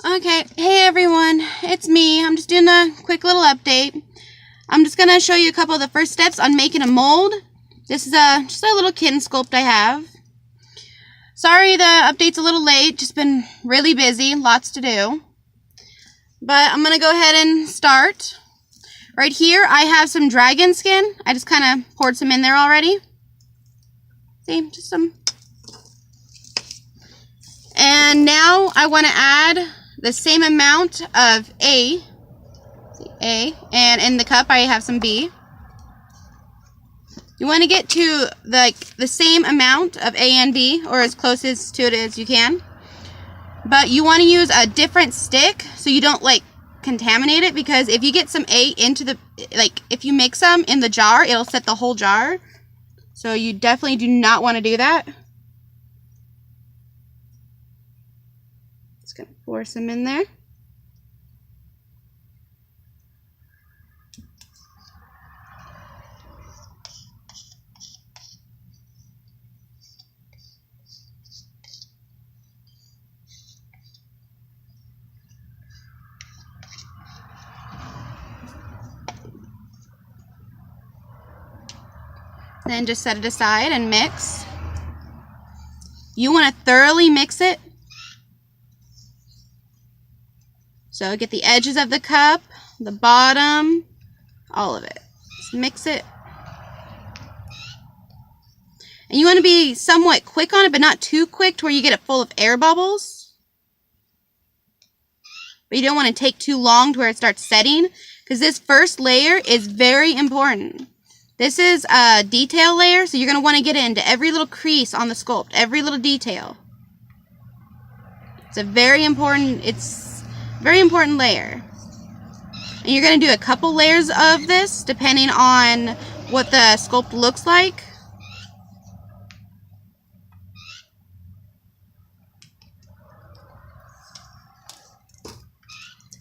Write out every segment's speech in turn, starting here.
Okay, hey everyone, it's me. I'm just doing a quick little update. I'm just going to show you a couple of the first steps on making a mold. This is just a little kitten sculpt I have. Sorry the update's a little late, just been really busy, lots to do. But I'm going to go ahead and start. Right here I have some dragon skin. I just kind of poured some in there already. See, just some. And now I want to add the same amount of A, and in the cup I have some B. You want to get to the same amount of A and B, or as close to it as you can. But you want to use a different stick so you don't contaminate it, because if you get some A into the, if you mix some in the jar, it'll set the whole jar. So you definitely do not want to do that. Just gonna pour some in there. Then just set it aside and mix. You want to thoroughly mix it. So get the edges of the cup, the bottom, all of it. Just mix it. And you want to be somewhat quick on it, but not too quick to where you get it full of air bubbles. But you don't want to take too long to where it starts setting, because this first layer is very important. This is a detail layer, so you're going to want to get it into every little crease on the sculpt, every little detail. It's a very important layer. And you're going to do a couple layers of this depending on what the sculpt looks like.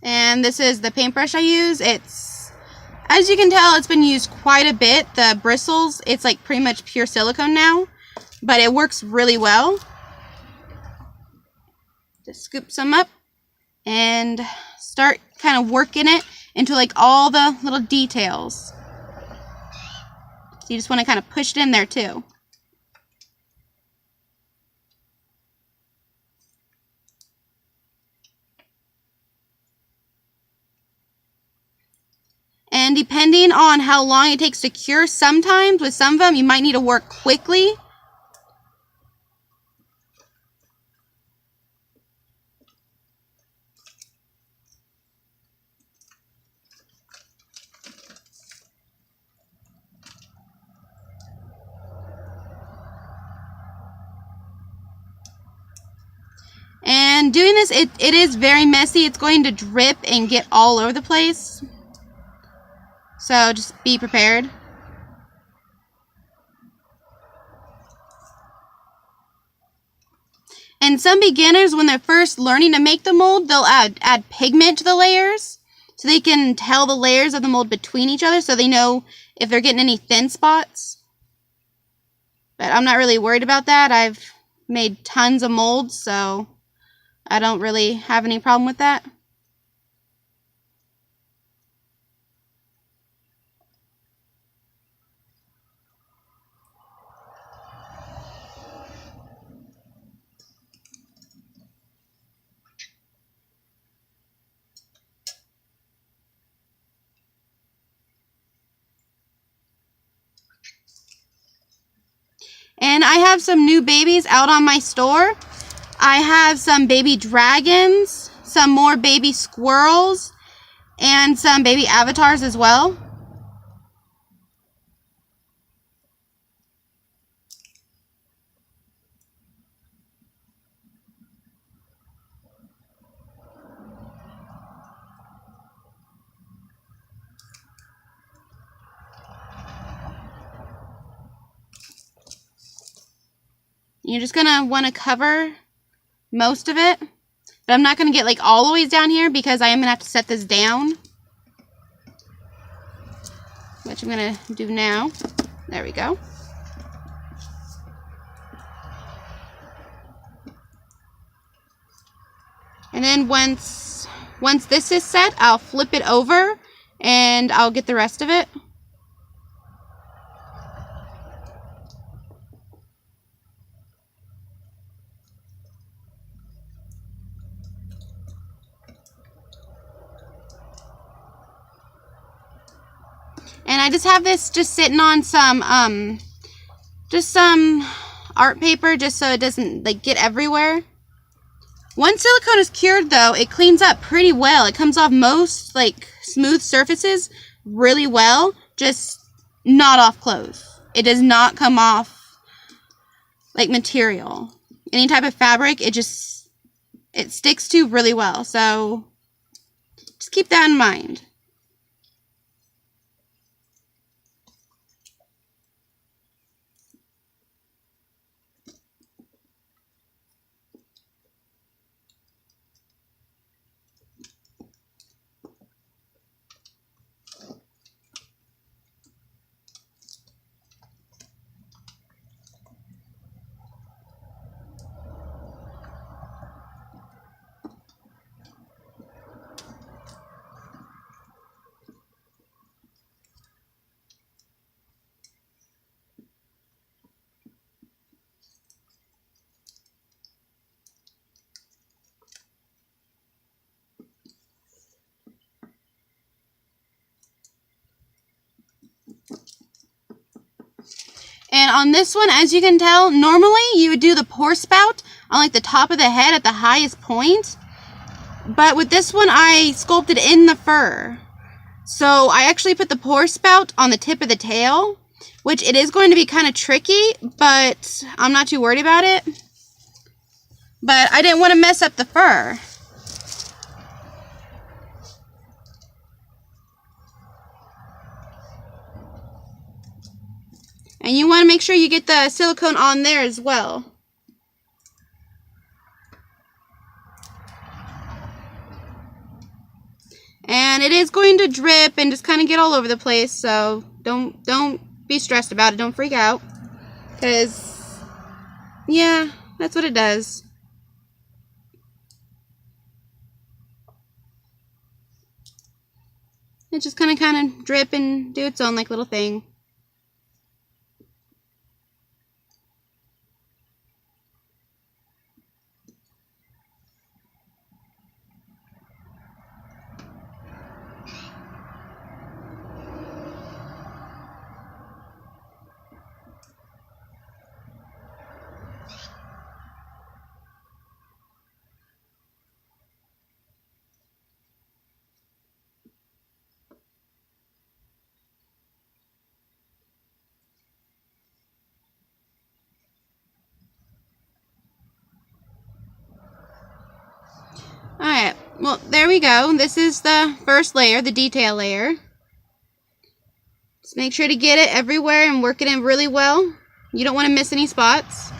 And this is the paintbrush I use. As you can tell, it's been used quite a bit. The bristles, it's like pretty much pure silicone now, but it works really well. Just scoop some up and start kind of working it into all the little details. So you just want to kind of push it in there too. And depending on how long it takes to cure, sometimes with some of them you might need to work quickly. And doing this, it is very messy. It's going to drip and get all over the place. So just be prepared. And some beginners, when they're first learning to make the mold, they'll add pigment to the layers, so they can tell the layers of the mold between each other, so they know if they're getting any thin spots. But I'm not really worried about that. I've made tons of molds, so I don't really have any problem with that. And I have some new babies out on my store. I have some baby dragons, some more baby squirrels, and some baby avatars as well. You're just going to want to cover most of it. But I'm not going to get all the way down here, because I am going to have to set this down. Which I'm going to do now. There we go. And then once this is set, I'll flip it over and I'll get the rest of it. And I just have this just sitting on some art paper just so it doesn't like get everywhere. Once silicone is cured though, it cleans up pretty well. It comes off most like smooth surfaces really well, just not off clothes. It does not come off like material. Any type of fabric, it sticks to really well. So just keep that in mind. And on this one, as you can tell, normally you would do the pour spout on like the top of the head at the highest point. But with this one, I sculpted in the fur. So I actually put the pour spout on the tip of the tail, which it is going to be kind of tricky, but I'm not too worried about it. But I didn't want to mess up the fur. And you want to make sure you get the silicone on there as well. And it is going to drip and just kind of get all over the place, so don't be stressed about it. Don't freak out. Because, yeah, that's what it does. It just kind of drip and do its own like little thing. Alright, well, there we go. This is the first layer, the detail layer. Just make sure to get it everywhere and work it in really well. You don't want to miss any spots.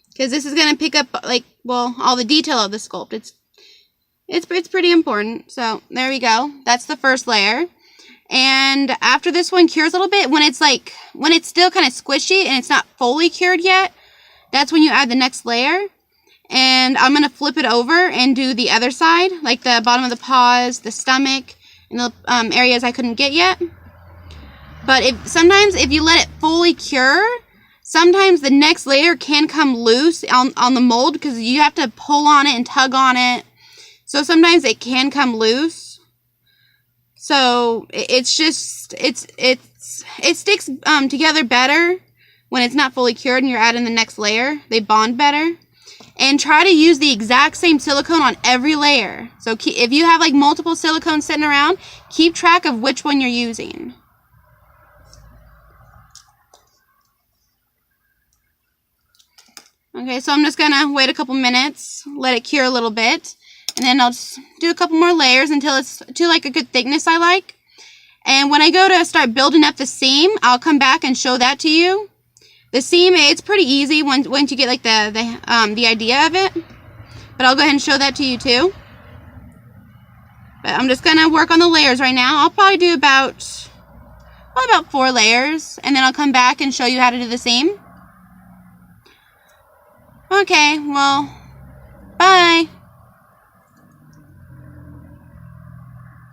Because this is going to pick up, like, well, all the detail of the sculpt. It's pretty important. So, there we go. That's the first layer. And after this one cures a little bit, when it's still kind of squishy and it's not fully cured yet, that's when you add the next layer. And I'm going to flip it over and do the other side, like the bottom of the paws, the stomach, and the areas I couldn't get yet. But sometimes if you let it fully cure, sometimes the next layer can come loose on the mold because you have to pull on it and tug on it. So sometimes it can come loose. So it sticks together better when it's not fully cured and you're adding the next layer. They bond better. And try to use the exact same silicone on every layer. So if you have like multiple silicones sitting around, keep track of which one you're using. Okay, so I'm just going to wait a couple minutes, let it cure a little bit. And then I'll just do a couple more layers until it's to like a good thickness I like. And when I go to start building up the seam, I'll come back and show that to you. The seam, it's pretty easy once you get like the idea of it. But I'll go ahead and show that to you too. But I'm just gonna work on the layers right now. I'll probably do about 4 layers, and then I'll come back and show you how to do the seam. Okay, well,